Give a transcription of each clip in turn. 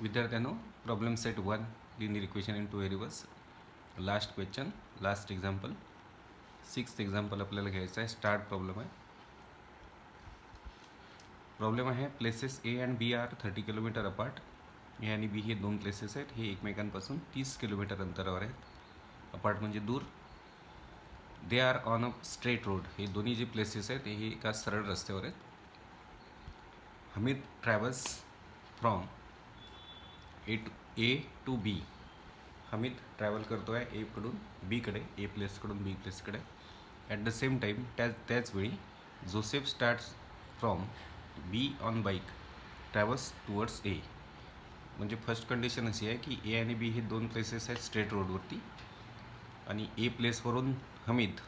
विद्यार्थ्यांनो, problem set 1 linear equation in 2 variables. Last question, last example, 6th example आपल्याला घ्यायचं आहे. स्टार्ट प्रॉब्लेम आहे. प्रॉब्लेम आहे places A and B are 30 kilometre अपार्ट. ए आणि बी हे दोन प्लेसेस आहेत. हे एकमेकांपासून 30 किलोमीटर अंतरावर आहेत. अपार्ट म्हणजे दूर. They are on a straight road. हे दोन्ही जे प्लेसेस आहेत हे एका सरळ रस्त्यावर आहेत. Hamid travels from A to B. Hamid travel करतो आहे एकडून बीकडे, ए प्लेसकडून बी प्लेसकडे. ॲट द सेम टाईम त्याच वेळी Joseph starts from B on bike travels towards A. म्हणजे फर्स्ट कंडिशन अशी आहे की ए आणि बी हे दोन प्लेसेस आहेत स्ट्रेट रोडवरती, आणि ए प्लेसवरून हमीद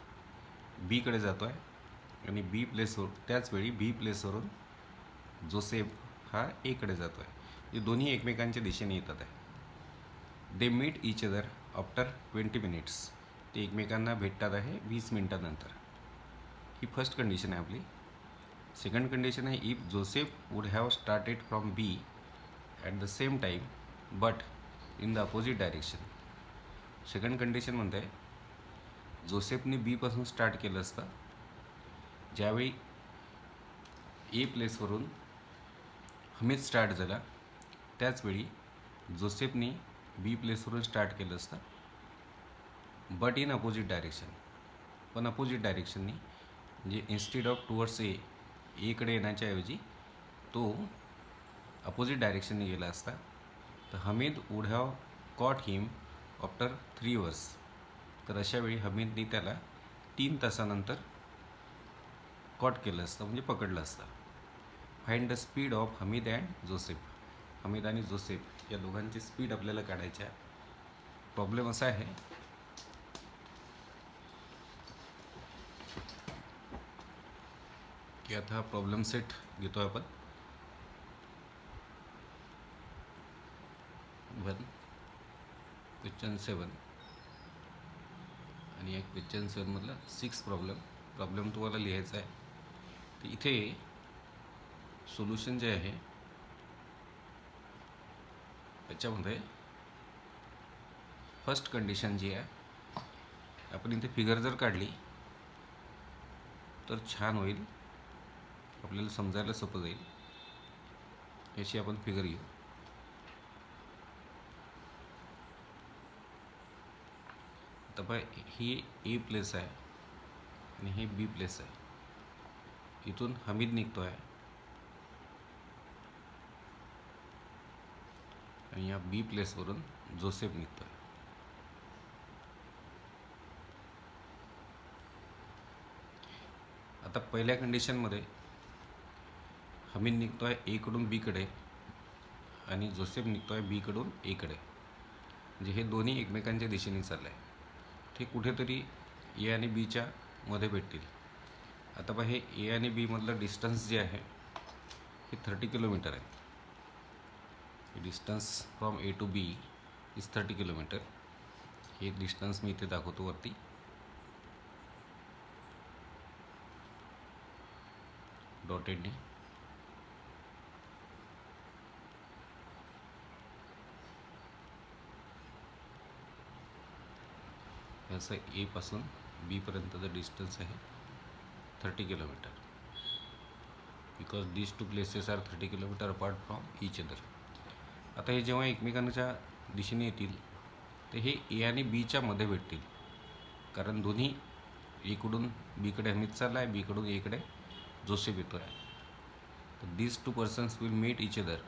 बीकडे जातो आहे आणि बी प्लेसवर त्याच वेळी बी प्लेसवरून जोसेफ हा एकडे जातो आहे. हे दोन्ही एकमेकांच्या दिशेने येतात आहे. They meet each other after 20 minutes. ते एकमेकांना भेटतात आहे 20 मिनिटानंतर. ही फर्स्ट कंडिशन आहे आपली. सेकंड कंडिशन आहे if Joseph would have started from B at the same time but in the opposite direction. Second condition म्हणते आहे जोसेफने बीपासून स्टार्ट केलं असतं. ज्यावेळी ए प्लेसवरून हमीद स्टार्ट झाला त्याचवेळी जोसेफने बी प्लेसवरून स्टार्ट केलं असतं, बट इन अपोजिट डायरेक्शन. पण अपोजिट डायरेक्शननी, म्हणजे इन्स्टेड ऑफ टुवर्ड्स एकडे येण्याच्या ऐवजी तो अपोजिट डायरेक्शनने गेला असता. तर Hamid would have caught him after 3 hours. तर अशावेळी हमीदने त्याला 3 तासानंतर कॉट केलं असतं, म्हणजे पकडलं असतं. Find the speed of Hamid and Joseph. Hamid आणि जोसेफ या दोघांची स्पीड आपल्याला काढायची आहे. प्रॉब्लेम असा आहे की आता हा प्रॉब्लेम सेट घेतो आहे आपण. 1 क्वेश्चन 7 आणि एक क्वेश्चन 7मधला 6 प्रॉब्लेम तुम्हाला लिहायचा आहे. तर इथे सोल्युशन जे आहे त्याच्यामध्ये फर्स्ट कंडिशन जी आहे आपण इथे फिगर जर काढली तर छान होईल, आपल्याला समजायला सोपं जाईल. याची आपण फिगर घेऊ. आता पाय, ही ए प्लेस आहे आणि हे बी प्लेस आहे. इथून हमीद निघतो आहे आणि या बी प्लेसवरून जोसेफ निघतो आहे. आता पहिल्या कंडिशनमध्ये हमीद निघतो आहे एकडून बीकडे आणि जोसेफ निघतो आहे बीकडून एकडे. म्हणजे हे दोन्ही एकमेकांच्या दिशेने चाललं आहे. ते कुठेतरी ए आणि बीच्या मध्ये भेटतील. आता पहा, हे ए आणि बी मधलं डिस्टन्स जे आहे हे 30 किलोमीटर आहे. Distance from A to B is 30 kilometer. हे डिस्टन्स मी इथे दाखवतो वरती. डॉटेडने. असं ए पासून बी पर्यंतचं डिस्टन्स आहे 30 kilometer. Because these two places are 30 kilometre apart from each other. आता हे जेव्हा एकमेकांच्या दिशेने येतील तर हे ए आणि बीच्या मध्ये भेटतील, कारण दोन्ही एकडून बीकडे हमीद चालला आहे, बीकडून एकडे जोसेफ येतो आहे. तर these two persons will meet each other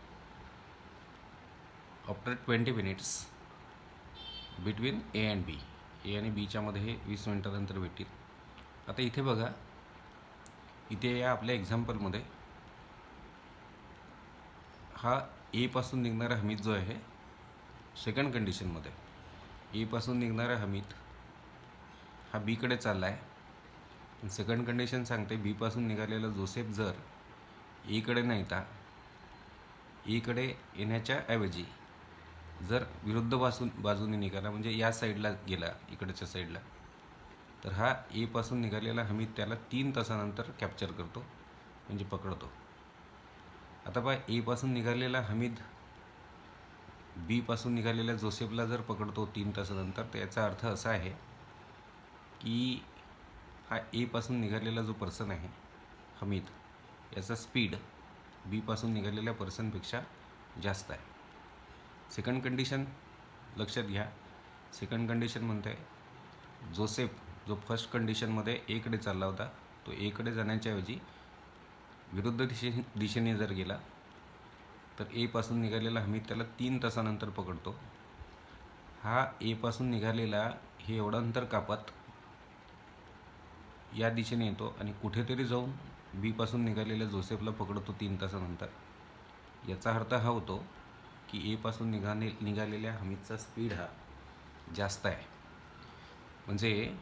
after 20 minutes between A and B. A आणि बीच्या मध्ये हे 20 मिनिटानंतर भेटतील. आता इथे बघा, इथे या आपल्या एक्झाम्पलमध्ये हा ए पासून निघणारा हमीद जो आहे, सेकंड कंडिशनमध्ये ए पासून निघणारा हमीद हा बीकडे चालला आहे. सेकंड कंडिशन सांगते बी पासून निघालेला जोसेफ जर एकडे नाही येता एकडे येण्याच्या ऐवजी जर विरुद्ध बाजूने निघाला, म्हणजे या साईडला गेला, इकडच्या साईडला, तर हा ए पासून निघालेला हमीद त्याला 3 तासानंतर कॅप्चर करतो, म्हणजे पकडतो. आता पहा, ए पासून निघालेला हमीद बी पासून निघालेल्या जोसेफला जर पकडतो 3 तासानंतर, तर याचा अर्थ असा आहे की हा ए पासून निघालेला जो पर्सन आहे हमीद, याचा स्पीड बी पासून निघालेल्या पर्सनपेक्षा जास्त आहे. सेकंड कंडिशन लक्षात घ्या. सेकंड कंडिशन म्हणते जोसेफ जो फर्स्ट कंडिशनमध्ये एकडे चालला होता, तो एकडे जाण्याच्या ऐवजी विरुद्ध दिशेने जर गेला तर ए पासून निघालेला हमीद त्याला 3 तासानंतर पकडतो. हा ए पासून निघालेला हे एवढं अंतर कापत या दिशेने येतो आणि कुठेतरी जाऊन बी पासून निघालेल्या जोसेफला पकडतो 3 तासानंतर. याचा अर्थ हा होतो की ए पासून निघालेल्या हमीदचा स्पीड हा जास्त आहे. म्हणजे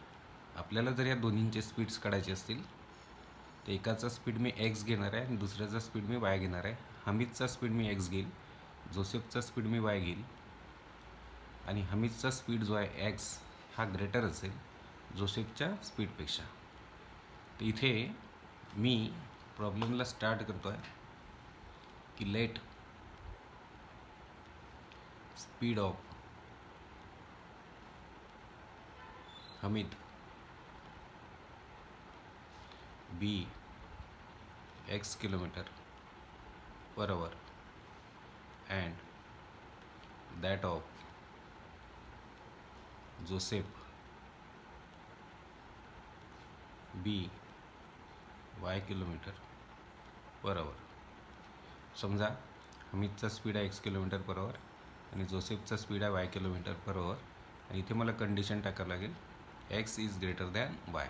आपल्याला जर या दोन्हींचे स्पीड्स काढायचे असतील तर एकाचा स्पीड मी एक्स घेणार आहे आणि दुसऱ्याचा स्पीड मी वाय घेणार आहे. हमीदचा स्पीड मी एक्स घेईल, जोसेफचा स्पीड मी वाय घेईल आणि हमीदचा स्पीड जो आहे एक्स हा ग्रेटर असेल जोसेफच्या स्पीडपेक्षा. तर इथे मी प्रॉब्लेमला स्टार्ट करतो आहे की let speed of Hamid be x kilometer per hour and that of Joseph b y kilometer per hour. समजा हमीदचा स्पीड आहे x किलोमीटर पर आवर आणि जोसेफचा स्पीड आहे y किलोमीटर पर आवर आणि इथे मला कंडिशन टाकावं लागेल x is greater than y.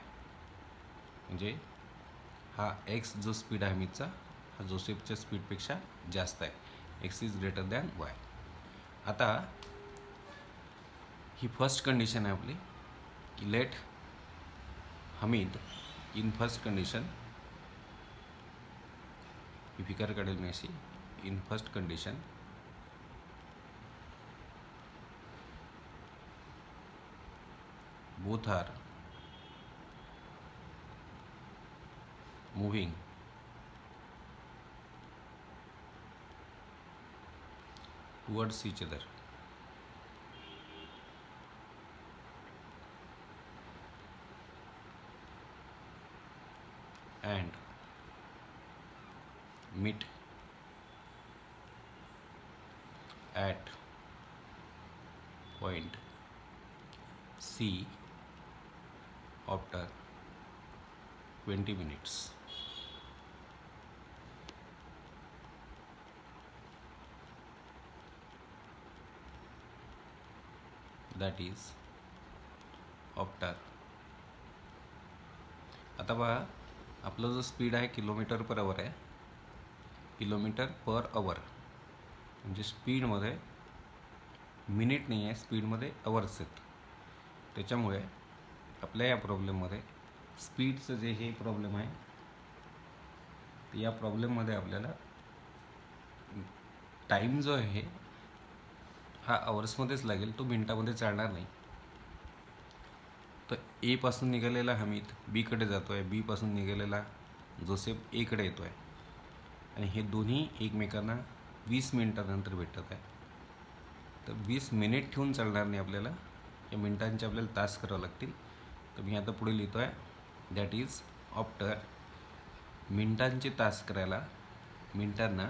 म्हणजे हा x जो स्पीड आहे हमीदचा हा जोसेफच्या स्पीडपेक्षा जास्त आहे. x is greater than y. आता ही फर्स्ट कंडिशन आहे आपली की let Hamid in first condition, ही फिगर काढेल मी अशी, in first condition both are moving towards each other and meet at point C after 20 minutes. That is after. आता बघा आपला जो स्पीड आहे किलोमीटर पर आवर आहे, किलोमीटर पर आवर म्हणजे स्पीडमध्ये मिनिट नाही आहे, स्पीडमध्ये आवर्स आहेत. त्याच्यामुळे आपल्या या प्रॉब्लेममध्ये स्पीडचं जे हे प्रॉब्लेम आहे, तर या प्रॉब्लेममध्ये आपल्याला टाईम जो आहे हा आवर्समध्येच लागेल, तो मिनटामध्ये चालणार नाही. तर ए पासून निघालेला हमीद बीकडे जातो आहे, बी पासून निघालेला जोसेफ एकडे येतो आहे आणि हे दोन्ही एकमेकांना 20 मिनिटानंतर भेटत आहे. तर 20 मिनिट ठेवून चालणार नाही आपल्याला, या मिनिटांचे आपल्याला तास करावे लागतील. तर मी आता पुढे लिहितो आहे दॅट इज आफ्टर. मिनिटांचे तास करायला मिनिटांना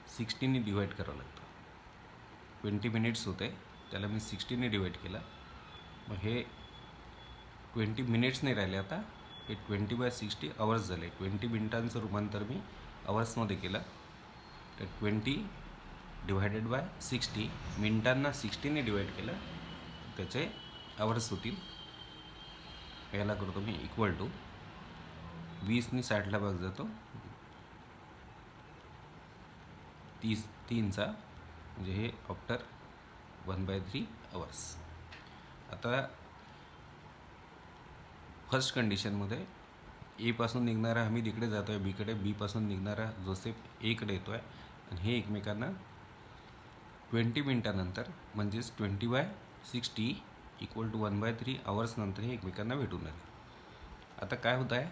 60ने डिवाईड करावं लागतं. 20 मिनिट्स होते, त्याला मी 60ने डिवाईड केला. मग हे 20 मिनिट्स नाही राहिले, आता हे 20/60 आवर्स झाले. 20 मिनिटांचं रूपांतर मी आवर्समध्ये केलं. तर 20 डिवायडेड बाय 60, मिनिटांना 60ने डिवाईड केलं, त्याचे आवर्स होतील. याला करतो मी इक्वल टू 20ने 60ला भाग जातो, 3चा म्हणजे हे आफ्टर 1/3 आवर्स. आता फर्स्ट कंडिशनमध्ये ए पासून निघणारा हमीद इकडे जातो आहे बीकडे, बी पासून निघणारा जोसेफ एकडे येतो आहे आणि हे एकमेकांना 20 मिनिटानंतर म्हणजेच 20/60 इक्वल टू 1/3 आवर्स नंतर हे एकमेकांना भेटून राहिले. आता काय होतं आहे,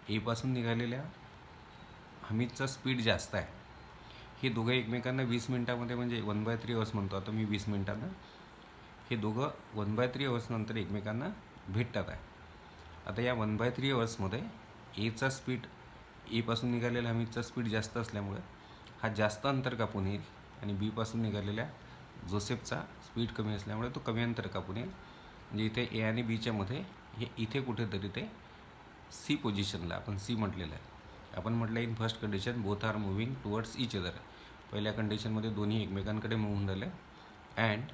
ए पासून निघालेल्या हमीदचा स्पीड जास्त आहे हे दोघं एकमेकांना 20 मिनटामध्ये म्हणजे 1/3 अवर्स म्हणतो आता मी 20 मिनटांना, हे दोघं 1/3 अवर्स नंतर एकमेकांना भेटतात आहे. आता या 1/3 अवर्समध्ये एचा स्पीड, एपासून निघालेल्या हमीदचा स्पीड जास्त असल्यामुळे हा जास्त अंतर कापून येईल आणि बीपासून निघालेल्या जोसेफचा स्पीड कमी असल्यामुळे तो कमी अंतर कापून येईल. म्हणजे इथे ए आणि बीच्या मध्ये हे इथे कुठेतरी ते सी पोझिशनला, आपण सी म्हटलेलं आहे. आपण म्हटलं in first condition both are moving towards each other. पहिल्या कंडिशनमध्ये दोन्ही एकमेकांकडे मूव्ह होऊन राहिले and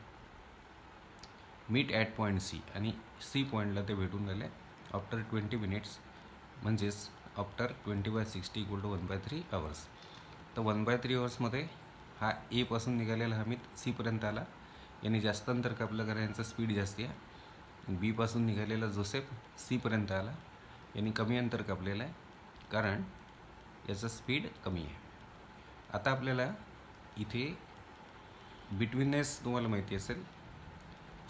meet at point C, आणि सी पॉईंटला ते भेटून राहिले आफ्टर 20 मिनिट्स, म्हणजेच आफ्टर 20/60 इक्वल टू 1/3 अवर्स. तर 1/3 अवर्समध्ये हा एपासून निघालेला हमीद सीपर्यंत आला, याने जास्त अंतर कापलं कारण यांचा स्पीड जास्ती आहे. बीपासून निघालेला जोसेफ सीपर्यंत आला, यांनी कमी अंतर कापलेलं आहे कारण याचा स्पीड कमी आहे. आता आपल्याला इथे बिटवीननेस तुम्हाला माहिती असेल,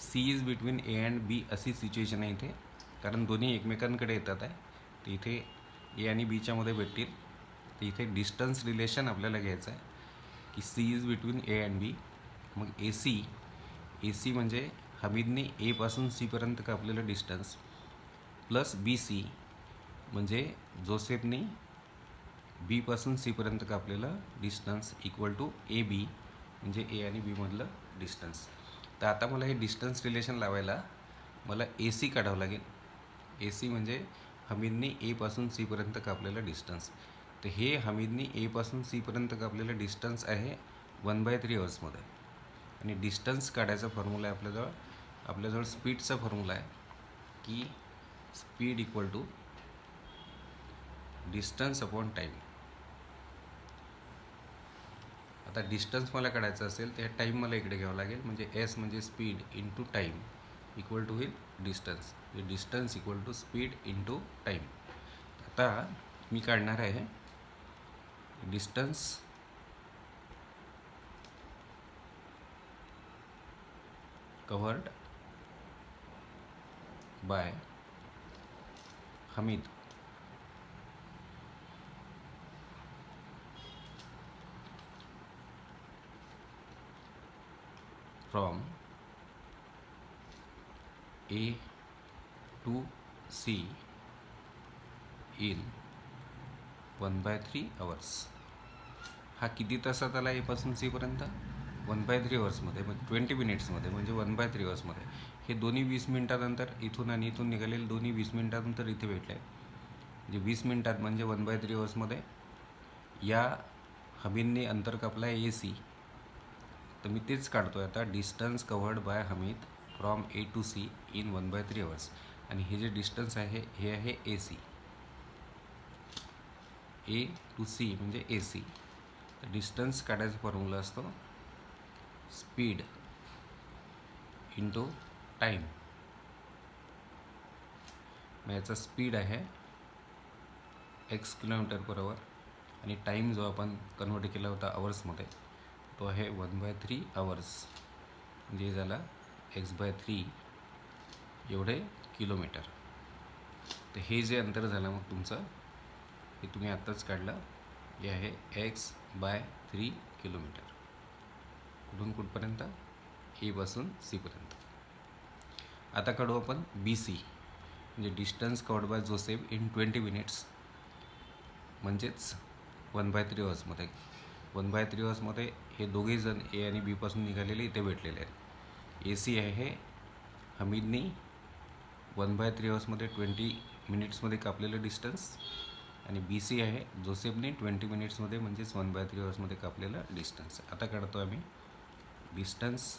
C is between A and B अशी सिच्युएशन आहे इथे, कारण दोन्ही एकमेकांकडे येतात आहे. तर इथे ए आणि बीच्या मध्ये भेटतील. तर इथे डिस्टन्स रिलेशन आपल्याला घ्यायचं आहे की C is between A and B. मग ए सी म्हणजे हमीदने एपासून सीपर्यंत कापलेलं डिस्टन्स प्लस बी सी म्हणजे जोसेफने बीपासून सीपर्यंत कापलेलं distance equal to A B म्हणजे ए आणि बीमधलं डिस्टन्स. तर आता मला हे डिस्टन्स रिलेशन लावायला मला ए सी काढावं लागेल. ए सी म्हणजे हमीदने एपासून सीपर्यंत कापलेलं डिस्टन्स. तर हे हमीदने एपासून सीपर्यंत कापलेलं डिस्टन्स आहे 1/3 अवर्समध्ये. आणि डिस्टन्स काढायचा फॉर्म्युला आहे आपल्याजवळ स्पीडचा फॉर्म्युला आहे की speed equal to distance upon time. आता डिस्टन्स मला काढायचं असेल तर टाईम मला इकडे घ्यावं लागेल, म्हणजे एस म्हणजे speed into time equal to होईल distance. Distance equal to speed into time. आता मी काढणार आहे distance covered by Hamid from A to C in 1/3 hours. हा किती तासात आला एपासून सीपर्यंत? 1/3 अवर्समध्ये, म्हणजे 20 मिनिट्समध्ये, म्हणजे 1/3 अवर्समध्ये. हे दोन्ही 20 मिनटानंतर इथून आणि इथून निघालेले दोन्ही 20 मिनटानंतर इथे भेटले. म्हणजे 20 मिनटात म्हणजे 1/3 अवर्समध्ये या हमीदने अंतर कापलं आहे ए सी. तर मी तेच काढतो आहे आता, distance covered by Hamid from A to C in 1/3 hours. आणि हे जे डिस्टन्स आहे हे आहे A C. A to C म्हणजे ए सी. तर डिस्टन्स काढायचा फॉर्म्युला असतो स्पीड इंटू टाईम. मग याचा स्पीड आहे एक्स किलोमीटर पर आवर आणि टाईम जो आपण कन्वर्ट केला होता आवर्समध्ये तो आहे 1/3 अवर्स, म्हणजे झाला x/3 एवढे किलोमीटर. तर हे जे अंतर झालं मग तुमचं, हे तुम्ही आत्ताच काढलं, हे आहे x/3 किलोमीटर. कुठून कुठपर्यंत? एपासून सीपर्यंत. आता काढू आपण बी सी, म्हणजे distance covered by Joseph in 20 minutes, म्हणजेच 1/3 अवर्समध्ये. 1/3 अवर्समध्ये हे दोघेही जण ए आणि बीपासून निघालेले इथे भेटलेले आहेत. ए सी आहे हमीदनी 1/3 अवर्समध्ये 20 मिनिट्समध्ये कापलेलं डिस्टन्स, आणि बी सी आहे जोसेफने 20 मिनिट्समध्ये म्हणजेच 1/3 अवर्समध्ये कापलेलं डिस्टन्स. आता काढतो आम्ही distance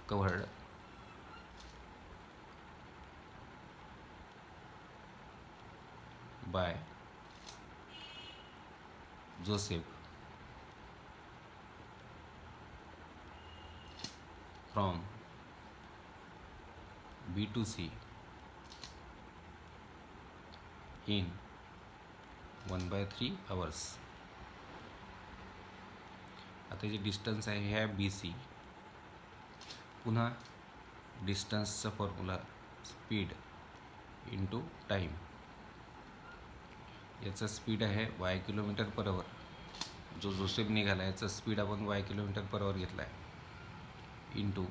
covered by Joseph from B to C in 1/3 hours. आता जे डिस्टन्स आहे हे आहे बी सी. पुन्हा डिस्टन्सचा फॉर्म्युला स्पीड इंटू टाईम. याचा स्पीड आहे y किलोमीटर पर आवर. जो जोसेफ निघाला याचा स्पीड आपण y किलोमीटर पर आवर घेतला आहे, इंटू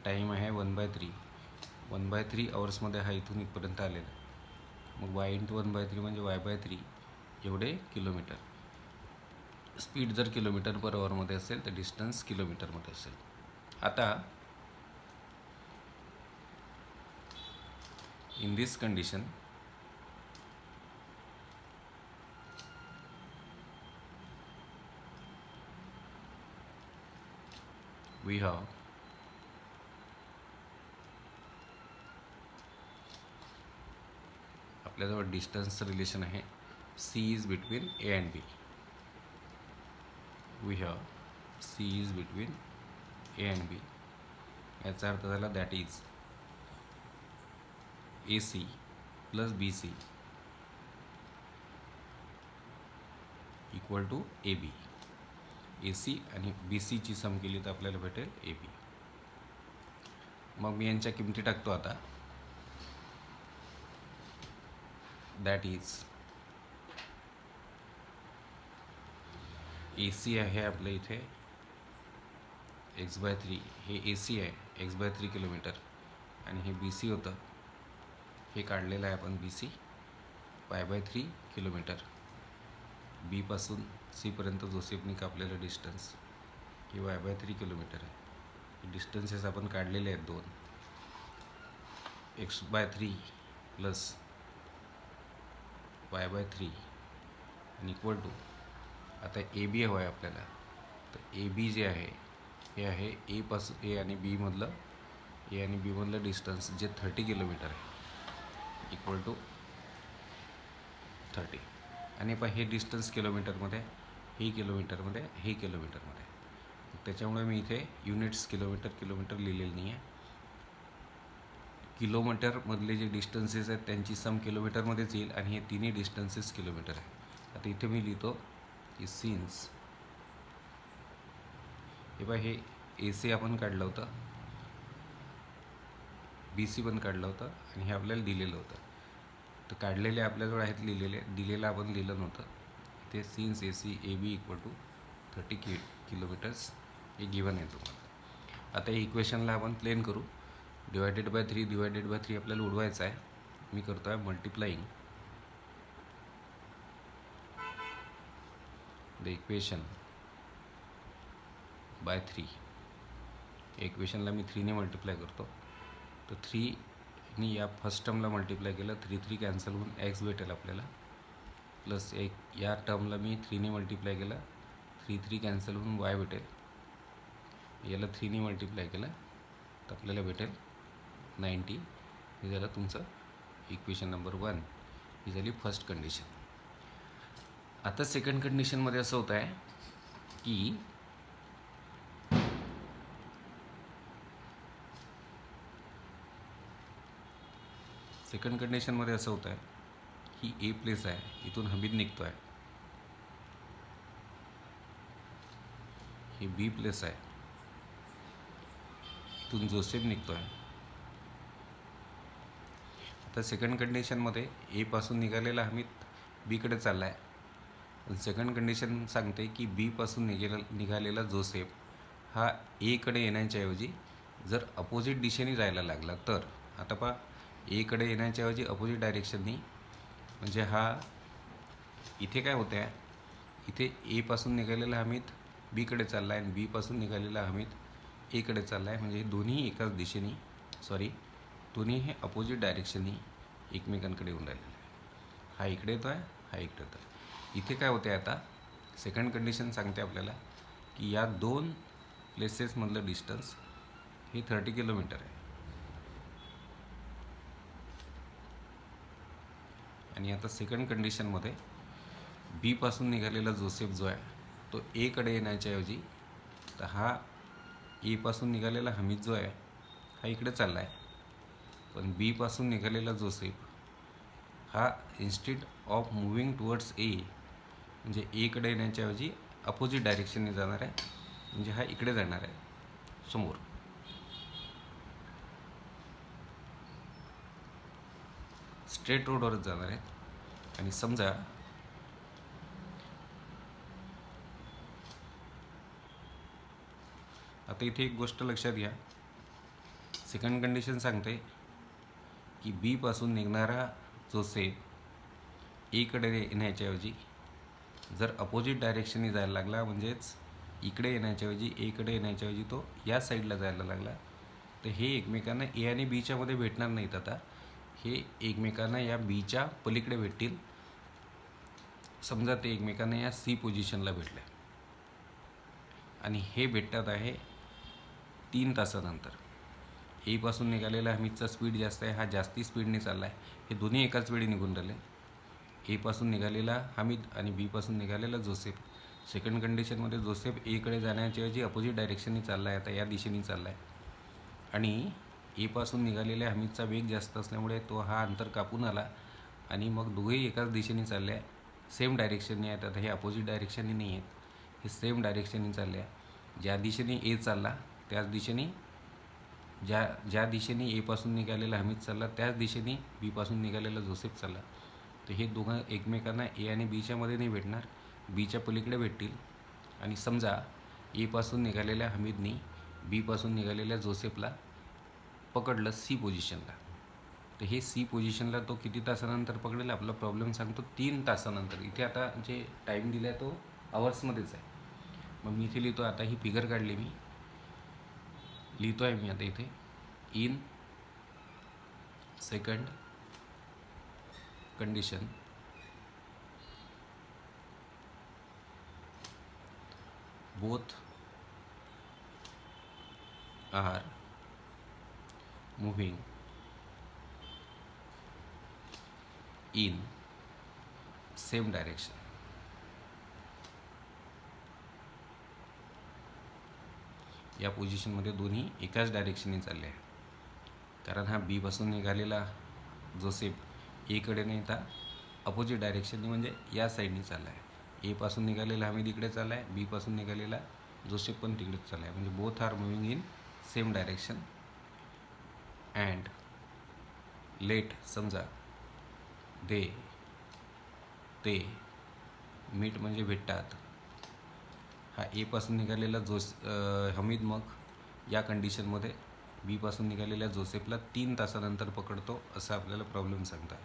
टाईम आहे 1/3. 1/3 आवर्समध्ये हा इथून इथपर्यंत आलेला आहे. मग y इंटू 1/3 म्हणजे y/3 एवढे किलोमीटर. स्पीड जर किलोमीटर पर आवरमध्ये असेल तर डिस्टन्स किलोमीटरमध्ये असेल. आता in this condition we have आपल्याजवळ डिस्टन्सचं रिलेशन आहे C is between A and B. We have C is between A and B. याचा अर्थ झाला that is AC plus BC equal to AB. AC आणि BCची सम केली तर आपल्याला भेटेल AB. मग मी यांच्या किमती टाकतो आता. दॅट इज AC आहे आपल्या इथे x/3. हे AC आहे x/3 किलोमीटर, आणि हे BC होतं, हे काढलेलं आहे आपण BC y/3 किलोमीटर. B पासून C पर्यंत जोसेफनी कापलेलं डिस्टन्स हे y/3 किलोमीटर आहे. डिस्टन्सेस आपण काढलेले आहेत दोन, x/3 प्लस y/3 आणि इक्वल टू. आता AB हवं आहे आपल्याला, तर AB जे आहे हे आहे A आणि B मधलं डिस्टन्स जे 30 किलोमीटर आहे, इक्वल टू 30. आणि हे डिस्टन्स किलोमीटरमध्ये, हे किलोमीटरमध्ये, हे किलोमीटरमध्ये. त्याच्यामुळे मी इथे युनिट्स किलोमीटर लिहिलेलं नाही आहे. किलोमीटरमधले जे डिस्टन्सेस आहेत त्यांची सम किलोमीटरमध्येच येईल, आणि हे तिन्ही डिस्टन्सेस किलोमीटर आहे. आता इथे मी लिहितो की सिन्स हे AC आपण काढलं होतं, BC पण काढलं होतं, आणि हे आपल्याला दिलेलं होतं. तर काढलेले आपल्याजवळ आहेत, दिलेलं आपण लिहिलं नव्हतं. इथे since AC AB equal to 30 kilometers हे गिवन आहे तुम्हाला. आता हे इक्वेशनला आपण प्लेन करू. डिवायडेड बाय 3 आपल्याला उडवायचं आहे. मी करतो आहे मल्टिप्लाईंग द इक्वेशन बाय 3. इक्वेशनला मी 3ने मल्टिप्लाय करतो. तर 3नी या फर्स्ट टर्मला मल्टिप्लाय केलं, 3 कॅन्सल होऊन x भेटेल आपल्याला, प्लस एक या टर्मला मी 3ने मल्टिप्लाय केलं, 3 कॅन्सल होऊन y भेटेल. याला 3ने मल्टिप्लाय केलं तर आपल्याला भेटेल 90. हे झालं तुमचं इक्वेशन नंबर 1. ही झाली फर्स्ट कंडिशन. आता सेकंड कंडिशनमध्ये असं होतं आहे की सेकंड कंडिशनमध्ये असं होतं आहे की A प्लेस आहे, इथून हमीद निघतो आहे. हे B प्लेस आहे, इथून जोसेफ निघतो आहे. आता सेकंड कंडिशनमध्ये A पासून निघालेला हमीद B कडे चालला आहे. पण सेकंड कंडिशन सांगते की B पासून निघालेला जोसेफ हा A कडे येण्याच्या ऐवजी जर अपोजिट दिशेने जायला लागला तर. आता पहा, A कडे येण्याच्या ऐवजी अपोजिट डायरेक्शननी, म्हणजे हा इथे काय होतं आहे, इथे A पासून निघालेला हमीद B कडे चालला आहे, आणि B पासून निघालेला हमीद A कडे चालला आहे. म्हणजे हे दोन्ही एकाच दिशेने, दोन्ही हे अपोजिट डायरेक्शननी एकमेकांकडे येऊन राहिलेले आहे. हा इकडे येतो आहे, हा इकडे येतो आहे. इथे काय होते, आता सेकंड कंडिशन सांगते आपल्याला की या दोन प्लेसेसमधलं डिस्टन्स हे 30 किलोमीटर आहे. आणि आता सेकंड कंडिशनमध्ये B पासून निघालेला जोसेफ जो आहे तो A कडे येण्याच्या ऐवजी, तर हा A पासून निघालेला हमीद जो आहे हा इकडे चालला आहे. पण B पासून निघालेला जोसेफ हा instead of moving towards A, म्हणजे A कडे येण्याच्या ऐवजी अपोजिट डायरेक्शनने जाणार आहे. म्हणजे हा इकडे जाणार आहे, समोर. स्ट्रेट रोडवरच जाणार आहे. आणि समजा आता इथे एक गोष्ट लक्षात घ्या, सेकंड कंडिशन सांगते की बी पासून निघणारा जोसेफ एकडे येण्याच्याऐवजी जर अपोजिट डायरेक्शनने जायला लागला, म्हणजेच इकडे येण्याच्याऐवजी एकडे येण्याच्याऐवजी तो या साईडला जायला लागला, तर हे एकमेकांना ए आणि बीच्या मध्ये भेटणार नाहीत. आता हे एकमेकांना या बीच्या पलीकडे भेटतील. समजा ते एकमेकांना या सी पोझिशनला भेटले आणि हे भेटतात आहे 3 तासानंतर. ए पासून निघालेला हमीदचा स्पीड जास्त आहे, हा जास्ती स्पीडने चालला आहे. हे दोन्ही एकाच वेळी निघून राहिले. ए पासून निघालेला हमीद आणि बी पासून निघालेला जोसेफ. सेकंड कंडिशनमध्ये जोसेफ एकडे जाण्याच्याऐवजी अपोजिट डायरेक्शनने चालला आहे, आता या दिशेने चालला आहे. आणि ए पासून निघालेल्या हमीदचा वेग जास्त असल्यामुळे तो हा अंतर कापून आला आणि मग दोघेही एकाच दिशेने चालले आहे, सेम डायरेक्शनने आहेत. आता हे अपोजिट डायरेक्शनने नाही आहेत, हे सेम डायरेक्शनने चालले आहे. ज्या दिशेने ए चालला त्याच दिशेने ज्या दिशेने ए पासून निघालेला हमीद चालला त्याच दिशेने बी पासून निघालेला जोसेफ चालला. तर हे दोघं एकमेकांना ए आणि बीच्या मध्ये नाही भेटणार, बीच्या पलीकडे भेटतील. आणि समजा ए पासून निघालेल्या हमीदनी बी पासून निघालेल्या जोसेफला पकडलं सी पोझिशनला, तर हे सी पोझिशनला तो किती तासानंतर पकडेल? आपला प्रॉब्लेम सांगतो 3 तासानंतर. इथे आता जे टाईम दिला आहे तो आवर्समध्येच आहे. मग मी इथे लिहितो, आता ही फिगर काढली मी, लिहितो आहे मी आता इथे in second condition both are moving in same direction. या पोझिशनमध्ये दोन्ही एकाच डायरेक्शनने चालले आहे, कारण हा बी पासून निघालेला जोसेफ एकडे नाही तर अपोजिट डायरेक्शनने म्हणजे या साईडने चालला आहे. ए पासून निघालेला हमीद इकडे चालला आहे, बी पासून निघालेला जोसेफ पण तिकडेच चालला आहे, म्हणजे both are moving in same direction. And let समजा ते मीट म्हणजे भेटतात. हा ए पासून निघालेला हमीद मग या कंडिशनमध्ये बी पासून निघालेल्या जोसेफला 3 तासानंतर पकडतो, असं आपल्याला प्रॉब्लेम सांगता आहे.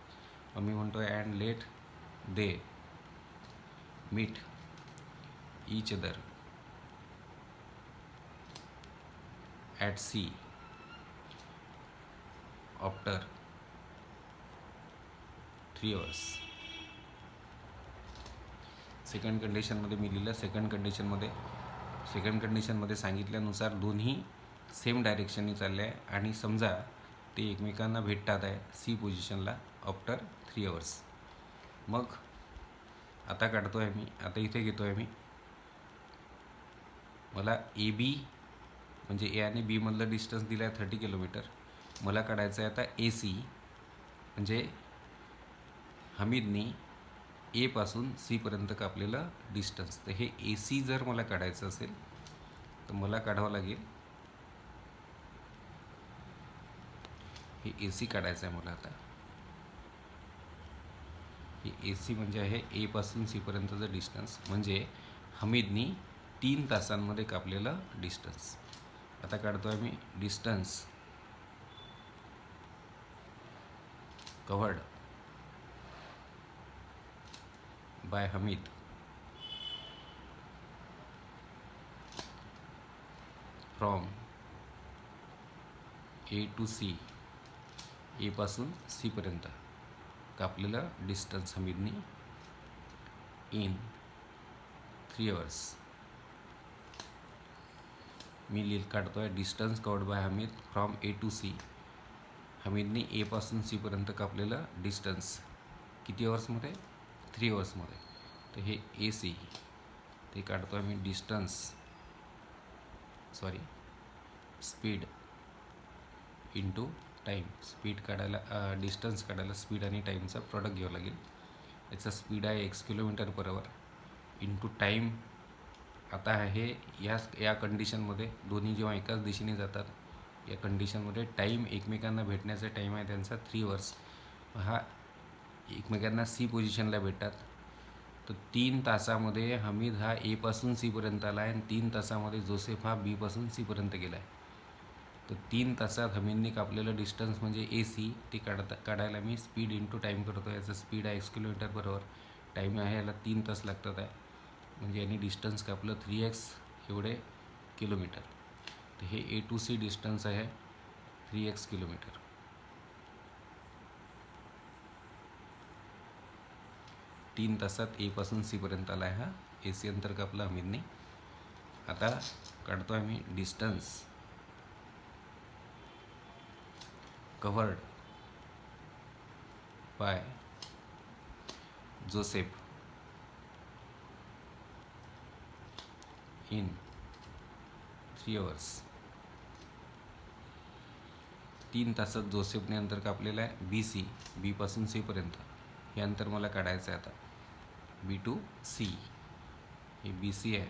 मग मी म्हणतो and let they meet each other at C after 3 hours. Second कंडिशनमध्ये मी लिहिलं, सेकंड कंडिशनमध्ये सांगितल्यानुसार दोन्ही सेम डायरेक्शनने चालले आहे आणि समजा ते एकमेकांना भेटतात आहे सी पोझिशनला आफ्टर 3 hours. मग आता काढतो आहे मी, आता इथे घेतो आहे मी, मला ए बी म्हणजे ए आणि बी मधलं डिस्टन्स दिलं आहे 30 किलोमीटर. मला काढायचं आहे आता ए सी म्हणजे हमीदनी ए पासून सीपर्यंत कापलेलं डिस्टन्स. तर हे ए सी जर मला काढायचं असेल तर मला काढावं लागेल, हे ए सी काढायचं आहे मला. आता हे ए सी म्हणजे आहे ए पासून सीपर्यंतचं डिस्टन्स, म्हणजे हमीदनी 3 तासांमध्ये कापलेलं डिस्टन्स. आता काढतो आहे मी distance covered by Hamid from A to C, A पासून सीपर्यंत कापलेलं डिस्टन्स हमीदनी इन 3 hours. मी काढतो आहे distance covered by Hamid from A to C. हमीदनी ए पासून सीपर्यंत कापलेलं डिस्टन्स किती अवर्समध्ये? 3 hours. तर हे ए सी ते काढतो आहे मी स्पीड इंटू टाईम. स्पीड काढायला डिस्टन्स काढायला स्पीड आणि टाईमचा प्रॉडक्ट घ्यावं लागेल. याचा स्पीड आहे x km/h इंटू टाईम. आता आहे या कंडिशनमध्ये दोन्ही जेव्हा एकाच दिशेने जातात, या कंडिशनमध्ये टाईम एकमेकांना भेटण्याचा टाईम आहे त्यांचा 3 hours. हा एकमेकांना सी पोझिशनला भेटतात, तर 3 तासामध्ये हमीद हा ए पासून सी पर्यंत आला आहे आणि 3 तासामध्ये जोसेफ हा बी पासून सी पर्यंत गेला आहे. तर 3 तासात हमीदने कापलेलं डिस्टन्स म्हणजे ए सी ते काढायला मी स्पीड इंटू टाईम करतो. याचं स्पीड आहे x किलोमीटर बरोबर, टाईम आहे याला 3 तास लागतात आहे, म्हणजे यांनी डिस्टन्स कापलं 3x एवढे किलोमीटर. तर हे ए टू सी डिस्टन्स आहे 3x किलोमीटर. 3 तासात ए पासून सी पर्यंत आला आहे हा ए सी अंतर कापलं हमीदने. आता काढतो आहे मी distance covered by Joseph in 3 hours. 3 तासात जोसेफने अंतर कापलेलं आहे बी सी, बी पासून सी पर्यंत. हे अंतर मला काढायचं आहे आता, बी टू सी. हे बी सी आहे.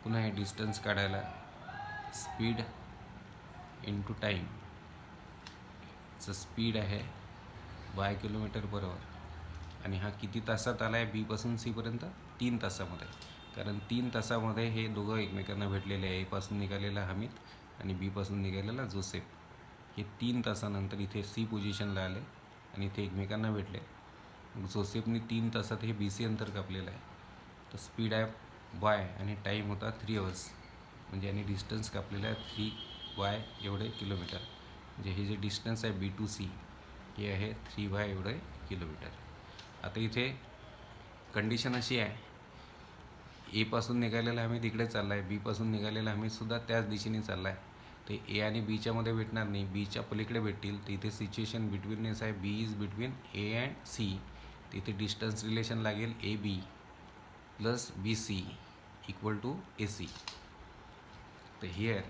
पुन्हा हे डिस्टन्स काढायला स्पीड इंटू टाईम. चं स्पीड आहे y किलोमीटर बरोबर, आणि हा किती तासात आला आहे बी पासून सी पर्यंत? 3 तासामध्ये. कारण 3 तासामध्ये हे दोघं एकमेकांना भेटलेले आहे, ए पासून निघालेला हमीद आणि बी पासून निघालेला जोसेफ. हे 3 तासानंतर इथे सी पोझिशनला आले आणि इथे एकमेकांना भेटले. जोसेफने 3 तासात हे बी सी अंतर कापलेलं आहे. तर स्पीड आहे वाय आणि टाईम होता 3 hours, म्हणजे यांनी डिस्टन्स कापलेला आहे 3y एवढे किलोमीटर. म्हणजे हे जे डिस्टन्स आहे बी टू सी हे आहे 3y एवढे किलोमीटर. आता इथे कंडिशन अशी आहे, ए पासून निघालेला हमीद इकडे चालला आहे, बी पासून निघालेला हमीदसुद्धा त्याच दिशेने चालला आहे. ते ए आणि बीच्या मध्ये भेटणार नाही, बीच्या पलीकडे भेटतील. तर इथे सिच्युएशन बिटवीननेस आहे, B is between A and C. तिथे डिस्टन्स रिलेशन लागेल A B plus B C equal to A C. तर here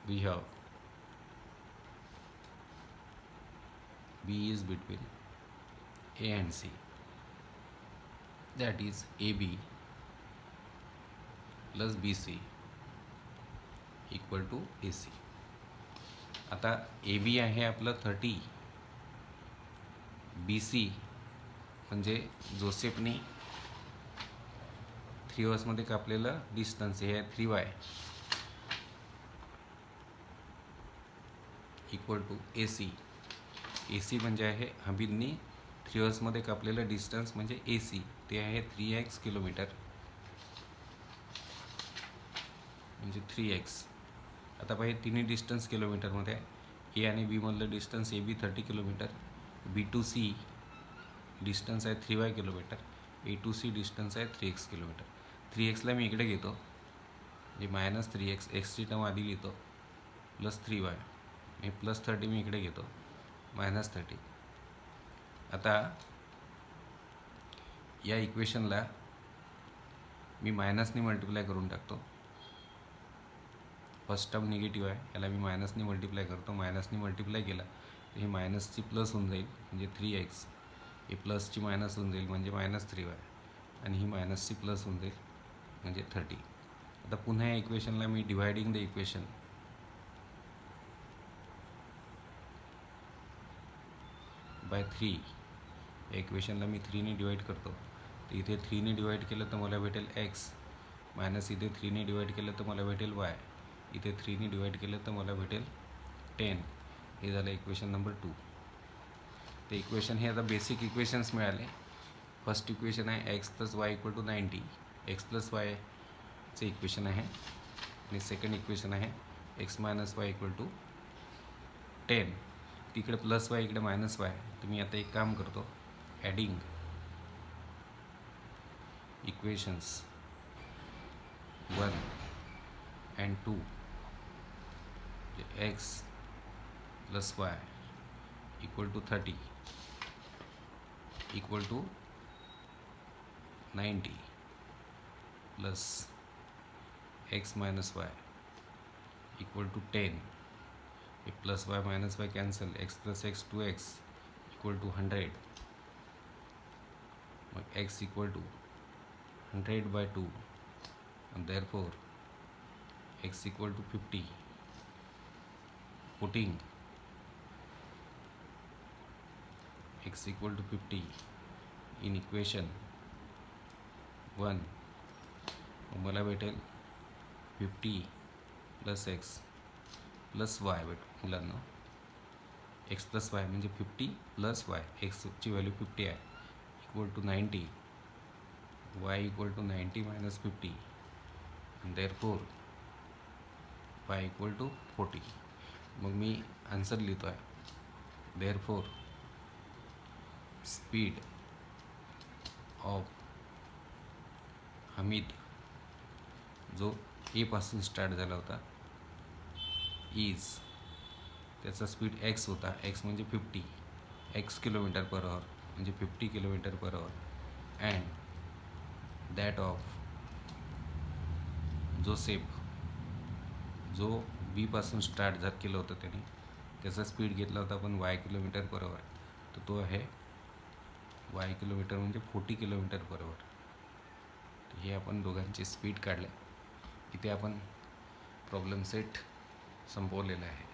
we have B is between A and C, that is AB plus BC equal to AC. आता AB आहे आपलं 30, BC म्हणजे जोसेफने 3 hours कापलेलं distance हे आहे 3y equal to A C. A C म्हणजे आहे हमीदनी 3 hours कापलेलं डिस्टन्स म्हणजे ए सी, ते आहे 3x किलोमीटर, म्हणजे 3x. आता पाहिजे तिन्ही डिस्टन्स किलोमीटरमध्ये आहे. ए आणि बी मधलं distance A B 30 kilometer, B to C distance आहे 3y kilometer, A to C distance आहे 3x किलोमीटर. 3xला मी इकडे घेतो, म्हणजे -3x, एक्सची टर्म आधी लिहितो, प्लस 3y आणि प्लस 30 मी इकडे घेतो, -30. आता या इक्वेशनला मी मायनसने मल्टिप्लाय करून टाकतो. फर्स्ट टर्म निगेटिव्ह आहे, याला मी मायनसने मल्टिप्लाय करतो. मायनसने मल्टिप्लाय केला तर ही मायनसची प्लस होऊन जाईल म्हणजे 3x, ही प्लसची मायनस होऊन जाईल म्हणजे -3y, आणि ही मायनसची प्लस होऊन जाईल म्हणजे 30. आता पुन्हा या इक्वेशनला मी डिवायडिंग द इक्वेशन बाय 3, या इक्वेशनला मी 3ने डिवाईड करतो. तर इथे 3ने डिवाईड केलं तर मला भेटेल x, मायनस इथे 3ने डिवाईड केलं तर मला भेटेल y, इथे 3ने डिवाईड केलं तर मला भेटेल 10. हे झालं इक्वेशन नंबर 2. ते इक्वेशन हे आता बेसिक इक्वेशन्स मिळाले. फर्स्ट इक्वेशन आहे x plus Y equal to 90, X plus वायचे इक्वेशन आहे. आणि सेकंड इक्वेशन आहे x minus Y equal to 10. तिकडे प्लस वाय इकडे मायनस वाय. तर मी आता एक काम करतो, adding equations 1 and 2, x plus Y equal to 30 equal to 90 plus x minus Y equal to 10. ये plus Y minus Y cancel, x plus x 2x equal to 100, मग x equal to 100/2, and therefore x equal to 50, putting x equal to 50 in equation 1, मला भेटेल 50 plus x plus y मुलांना x plus y म्हणजे 50 plus y, एक्सची value 50 आहे, equal to 90, y equal to 90 minus 50, and therefore y equal to 40. मग मी answer लिहितो आहे, therefore speed of Hamid जो ए पासून स्टार्ट झाला होता इज, त्याचा स्पीड एक्स होता, एक्स म्हणजे 50, एक्स किलोमीटर पर आवर म्हणजे 50 kilometre per our, and that of Joseph जो बी पासून स्टार्ट केलं होतं त्याने, त्याचा स्पीड घेतला होता आपण वाय किलोमीटर पर आवर, तर तो आहे वाय किलोमीटर म्हणजे 40 किलोमीटर पर आवर. हे आपण दोघांची स्पीड काढल्या. इथे आपण प्रॉब्लेम सेट संपवलेला आहे.